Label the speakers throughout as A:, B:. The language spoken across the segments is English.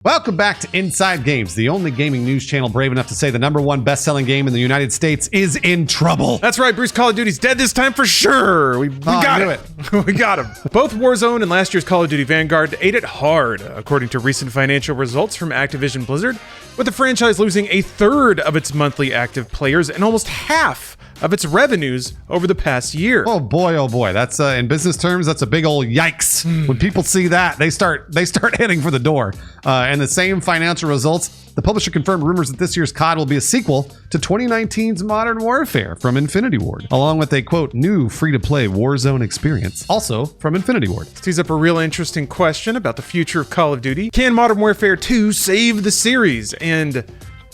A: Welcome back to Inside Games, the only gaming news channel brave enough to say the #1 best-selling game in the United States is in trouble.
B: That's right, Bruce. Call of Duty's dead this time for sure. We got it. We got him. Both Warzone and last year's Call of Duty Vanguard ate it hard, according to recent financial results from Activision Blizzard, with the franchise losing a third of its monthly active players and almost half of its revenues over the past year.
A: Oh boy. That's in business terms, that's a big old yikes. When people see that, they start heading for the door. And the same financial results, the publisher confirmed rumors that this year's COD will be a sequel to 2019's Modern Warfare from Infinity Ward, along with a, quote, new free-to-play Warzone experience, also from Infinity Ward.
B: This tees up a real interesting question about the future of Call of Duty. Can Modern Warfare 2 save the series? And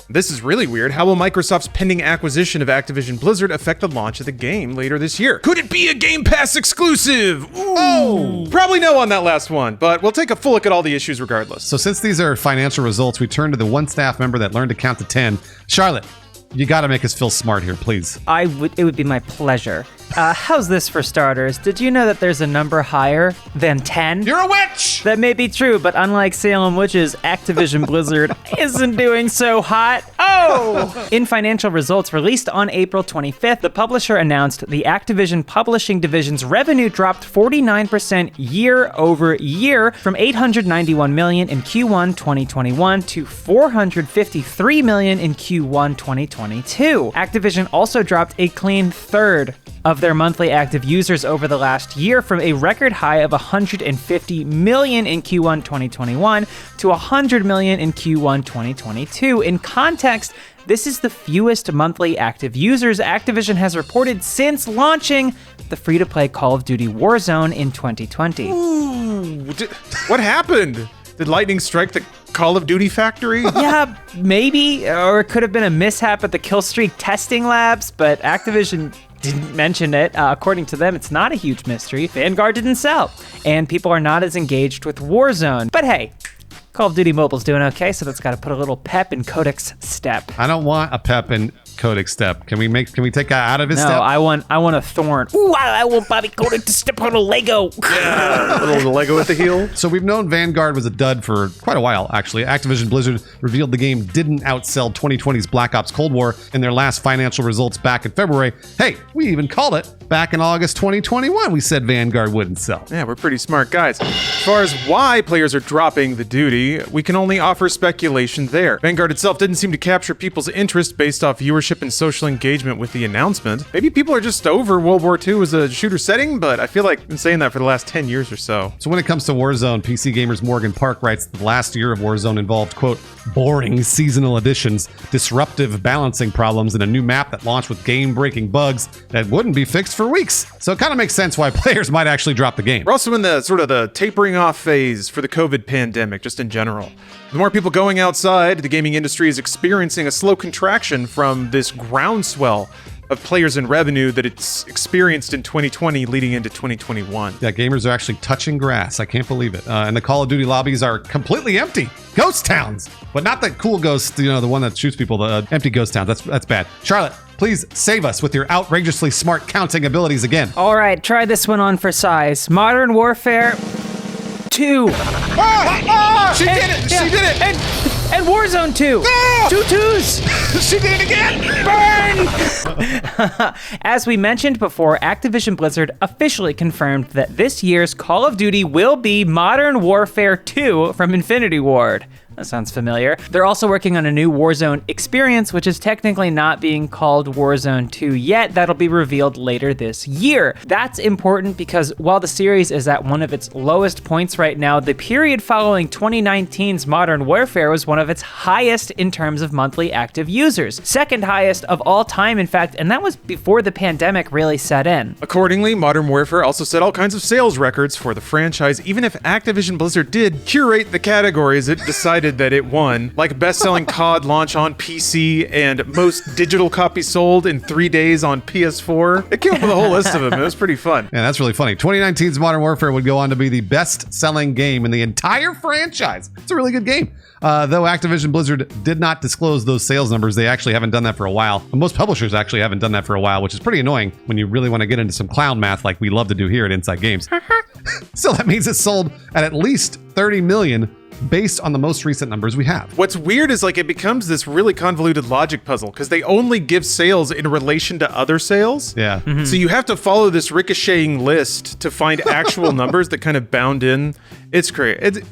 B: this is really weird. How will Microsoft's pending acquisition of Activision Blizzard affect the launch of the game later this year? Could it be a Game Pass exclusive? Ooh. Oh! Probably no on that last one, but we'll take a full look at all the issues regardless.
A: So since these are financial results, we turn to the one staff member that learned to count to 10. Charlotte, you gotta make us feel smart here, please.
C: It would be my pleasure. How's this for starters? Did you know that there's a number higher than 10?
A: You're a witch!
C: That may be true, but unlike Salem Witches, Activision Blizzard isn't doing so hot. Oh! In financial results released on April 25th, the publisher announced the Activision Publishing Division's revenue dropped 49% year over year from $891 million in Q1 2021 to $453 million in Q1 2022. Activision also dropped a clean third of their monthly active users over the last year from a record high of 150 million in Q1 2021 to 100 million in Q1 2022. In context, this is the fewest monthly active users Activision has reported since launching the free-to-play Call of Duty Warzone in 2020.
B: Ooh, what happened? Did lightning strike the Call of Duty factory?
C: Yeah, maybe, or it could have been a mishap at the Killstreak testing labs, but Activision didn't mention it. According to them, it's not a huge mystery. Vanguard didn't sell, and people are not as engaged with Warzone. But hey, Call of Duty Mobile's doing okay, so that's got to put a little pep in Codex's step.
A: I don't want a pep in Codex's step. Can we take that out of his step?
C: No, I want a thorn. Ooh, I want Bobby Kotick to step on a Lego.
B: Yeah, a little Lego at the heel.
A: So we've known Vanguard was a dud for quite a while, actually. Activision Blizzard revealed the game didn't outsell 2020's Black Ops Cold War in their last financial results back in February. Hey, we even called it back in August 2021. We said Vanguard wouldn't sell.
B: Yeah, we're pretty smart guys. As far as why players are dropping the duty, we can only offer speculation there. Vanguard itself didn't seem to capture people's interest based off viewership and social engagement with the announcement. Maybe people are just over World War II as a shooter setting, but I feel like I've been saying that for the last 10 years or so.
A: So when it comes to Warzone, PC Gamer's Morgan Park writes that the last year of Warzone involved, quote, boring seasonal additions, disruptive balancing problems, and a new map that launched with game-breaking bugs that wouldn't be fixed for weeks. So it kind of makes sense why players might actually drop the game.
B: We're also in the sort of the tapering off phase for the COVID pandemic, just in general. With more people going outside, the gaming industry is experiencing a slow contraction from this groundswell of players and revenue that it's experienced in 2020 leading into 2021.
A: Yeah, gamers are actually touching grass. I can't believe it. And the Call of Duty lobbies are completely empty. Ghost towns. But not the cool ghost, the one that shoots people, the empty ghost towns. That's bad. Charlotte, please save us with your outrageously smart counting abilities again.
C: All right, try this one on for size. Modern Warfare 2.
A: She did it! She did it!
C: And Warzone 2.
A: Ah!
C: 2 twos.
A: She did it again!
C: Burn! As we mentioned before, Activision Blizzard officially confirmed that this year's Call of Duty will be Modern Warfare 2 from Infinity Ward. That sounds familiar. They're also working on a new Warzone experience, which is technically not being called Warzone 2 yet. That'll be revealed later this year. That's important because while the series is at one of its lowest points right now, the period following 2019's Modern Warfare was one of its highest in terms of monthly active users. Second highest of all time, in fact, and that was before the pandemic really set in.
B: Accordingly, Modern Warfare also set all kinds of sales records for the franchise, even if Activision Blizzard did curate the categories it decided that it won, like best-selling COD launch on PC and most digital copies sold in 3 days on PS4. It came up with a whole list of them. It was pretty fun.
A: Yeah, that's really funny. 2019's Modern Warfare would go on to be the best-selling game in the entire franchise. It's a really good game. Though Activision Blizzard did not disclose those sales numbers, they actually haven't done that for a while. Most publishers actually haven't done that for a while, which is pretty annoying when you really want to get into some clown math like we love to do here at Inside Games. Still, that means it sold at least 30 million based on the most recent numbers we have.
B: What's weird is like it becomes this really convoluted logic puzzle because they only give sales in relation to other sales.
A: Yeah.
B: So you have to follow this ricocheting list to find actual numbers that kind of bound in. It's crazy.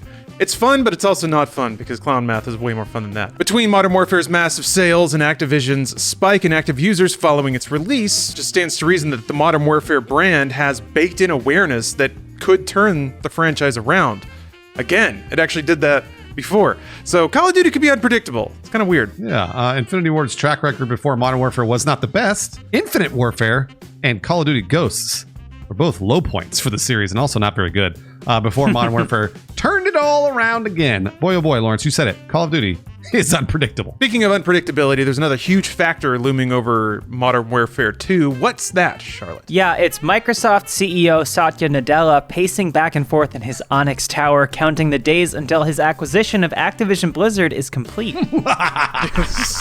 B: It's fun, but it's also not fun because clown math is way more fun than that. Between Modern Warfare's massive sales and Activision's spike in active users following its release, just stands to reason that the Modern Warfare brand has baked in awareness that could turn the franchise around. Again, it actually did that before. So Call of Duty could be unpredictable. It's kind of weird.
A: Yeah. Infinity Ward's track record before Modern Warfare was not the best. Infinite Warfare and Call of Duty Ghosts were both low points for the series and also not very good before Modern Warfare turned it all around again. Boy, oh boy, Lawrence, you said it. Call of Duty is unpredictable.
B: Speaking of unpredictability, there's another huge factor looming over Modern Warfare 2. What's that, Charlotte?
C: Yeah, it's Microsoft CEO Satya Nadella pacing back and forth in his Onyx Tower, counting the days until his acquisition of Activision Blizzard is complete.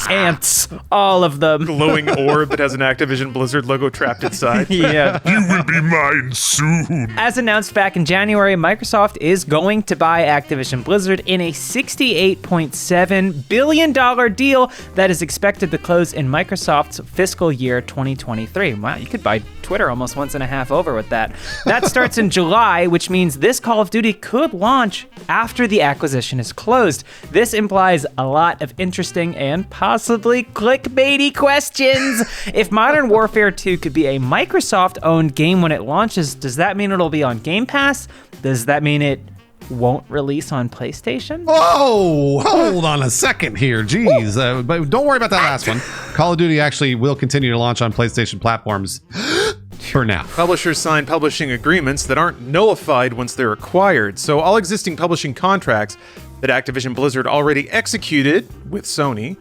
C: Ants, all of them.
B: Glowing orb that has an Activision Blizzard logo trapped inside.
C: Yeah.
D: You will be mine soon.
C: As announced back in January, Microsoft is going to buy Activision Blizzard in a $68.7 billion deal that is expected to close in Microsoft's fiscal year 2023. Wow, you could buy Twitter almost once and a half over with that. That starts in July, which means this Call of Duty could launch after the acquisition is closed. This implies a lot of interesting and possibly clickbaity questions. If Modern Warfare 2 could be a Microsoft-owned game when it launches, does that mean it'll be on Game Pass? Does that mean it won't release on PlayStation?
A: Oh, hold on a second here. Jeez. But don't worry about that last one. Call of Duty actually will continue to launch on PlayStation platforms for now.
B: Publishers sign publishing agreements that aren't nullified once they're acquired, so all existing publishing contracts that Activision Blizzard already executed with Sony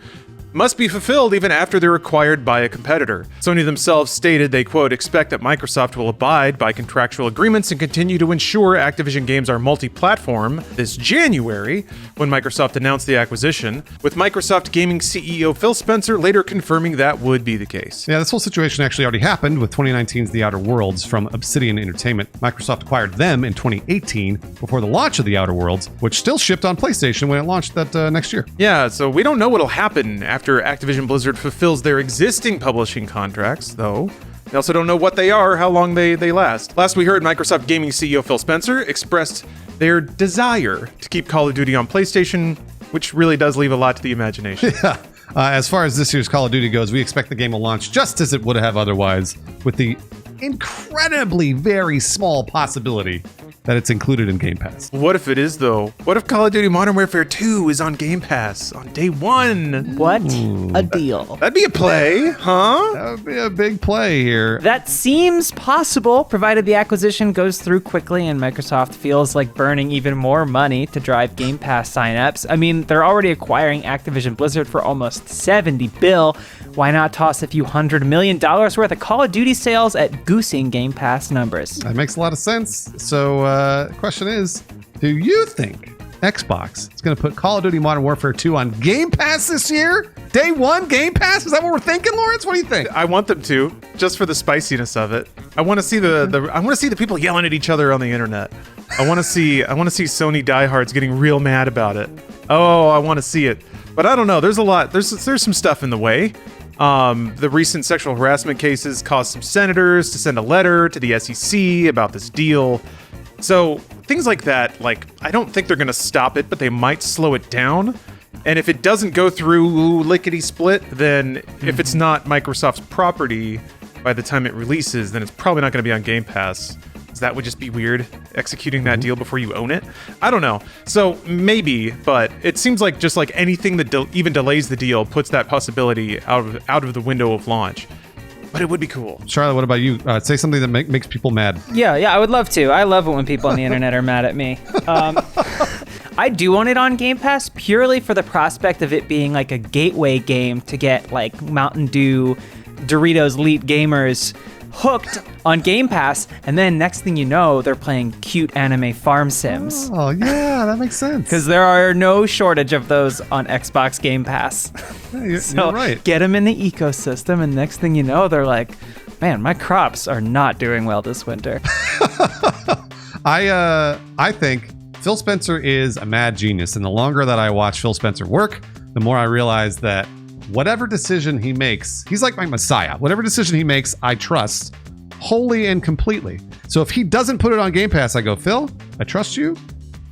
B: must be fulfilled even after they're acquired by a competitor. Sony themselves stated they, quote, expect that Microsoft will abide by contractual agreements and continue to ensure Activision games are multi-platform this January, when Microsoft announced the acquisition, with Microsoft Gaming CEO Phil Spencer later confirming that would be the case.
A: Yeah, this whole situation actually already happened with 2019's The Outer Worlds from Obsidian Entertainment. Microsoft acquired them in 2018 before the launch of The Outer Worlds, which still shipped on PlayStation when it launched that next year.
B: Yeah, so we don't know what'll happen after Activision Blizzard fulfills their existing publishing contracts, though. We also don't know what they are, how long they last. Last we heard, Microsoft Gaming CEO Phil Spencer expressed their desire to keep Call of Duty on PlayStation, which really does leave a lot to the imagination.
A: Yeah. As far as this year's Call of Duty goes, we expect the game will launch just as it would have otherwise, with the incredibly very small possibility that it's included in Game Pass.
B: What if it is, though? What if Call of Duty Modern Warfare 2 is on Game Pass on day one?
C: What a deal.
B: That'd be a play, huh?
A: That would be a big play here.
C: That seems possible, provided the acquisition goes through quickly and Microsoft feels like burning even more money to drive Game Pass signups. I mean, they're already acquiring Activision Blizzard for almost $70 billion. Why not toss a few $100 million worth of Call of Duty sales at goosing Game Pass numbers?
A: That makes a lot of sense. So, the question is, do you think Xbox is going to put Call of Duty Modern Warfare 2 on Game Pass this year? Day one Game Pass? Is that what we're thinking, Lawrence? What do you think?
B: I want them to, just for the spiciness of it. I want to see the people yelling at each other on the internet. I want to see Sony diehards getting real mad about it. Oh, I want to see it. But I don't know. There's a lot. There's some stuff in the way. The recent sexual harassment cases caused some senators to send a letter to the SEC about this deal. So things like that, like, I don't think they're going to stop it, but they might slow it down. And if it doesn't go through lickety-split, then if it's not Microsoft's property by the time it releases, then it's probably not going to be on Game Pass. That would just be weird, executing that deal before you own it. I don't know. So maybe, but it seems like just like anything that even delays the deal puts that possibility out of the window of launch. But it would be cool.
A: Charlotte, what about you? Say something that makes people mad.
C: Yeah, I would love to. I love it when people on the internet are mad at me. I do own it on Game Pass purely for the prospect of it being like a gateway game to get like Mountain Dew, Doritos Elite gamers hooked on Game Pass, and then next thing you know, they're playing cute anime farm sims.
A: Oh, yeah, that makes sense.
C: Because there are no shortage of those on Xbox Game Pass.
A: Yeah, you're
C: So
A: right.
C: get them in the ecosystem, and next thing you know, they're like, man, my crops are not doing well this winter.
A: I think Phil Spencer is a mad genius. And the longer that I watch Phil Spencer work, the more I realize that whatever decision he makes, he's like my messiah. Whatever decision he makes, I trust wholly and completely. So if he doesn't put it on Game Pass, I go, Phil, I trust you.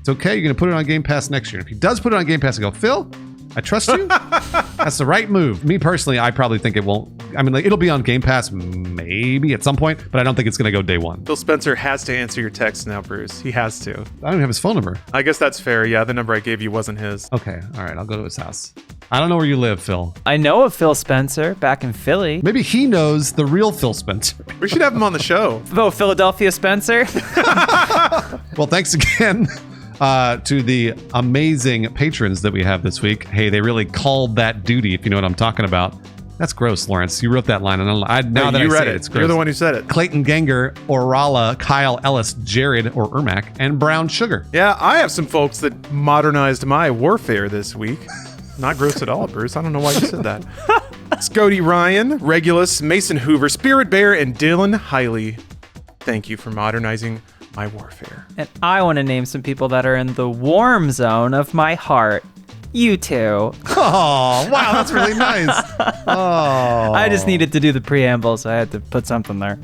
A: It's okay. You're going to put it on Game Pass next year. If he does put it on Game Pass, I go, Phil, I trust you. That's the right move. Me personally, I probably think it won't. I mean, like, it'll be on Game Pass maybe at some point, but I don't think it's going to go day one.
B: Phil Spencer has to answer your text now, Bruce. He has to.
A: I don't even have his phone number.
B: I guess that's fair. Yeah, the number I gave you wasn't his.
A: Okay. All right. I'll go to his house. I don't know where you live, Phil.
C: I know of Phil Spencer back in Philly.
A: Maybe he knows the real Phil Spencer.
B: We should have him on the show.
C: Oh, Philadelphia Spencer.
A: Well, thanks again to the amazing patrons that we have this week. Hey, they really called that duty, if you know what I'm talking about. That's gross, Lawrence. You wrote that line. And now that
B: you
A: I
B: read
A: say
B: it,
A: it's gross.
B: you're the one who said it.
A: Clayton Ganger, Orala, Kyle Ellis, Jared or Ermac, and Brown Sugar.
B: Yeah, I have some folks that modernized my warfare this week. Not gross at all, Bruce. I don't know why you said that. Scody Ryan, Regulus, Mason Hoover, Spirit Bear, and Dylan Hiley. Thank you for modernizing my warfare.
C: And I want to name some people that are in the warm zone of my heart. You too.
A: Oh, wow, that's really nice. Oh.
C: I just needed to do the preamble, so I had to put something there.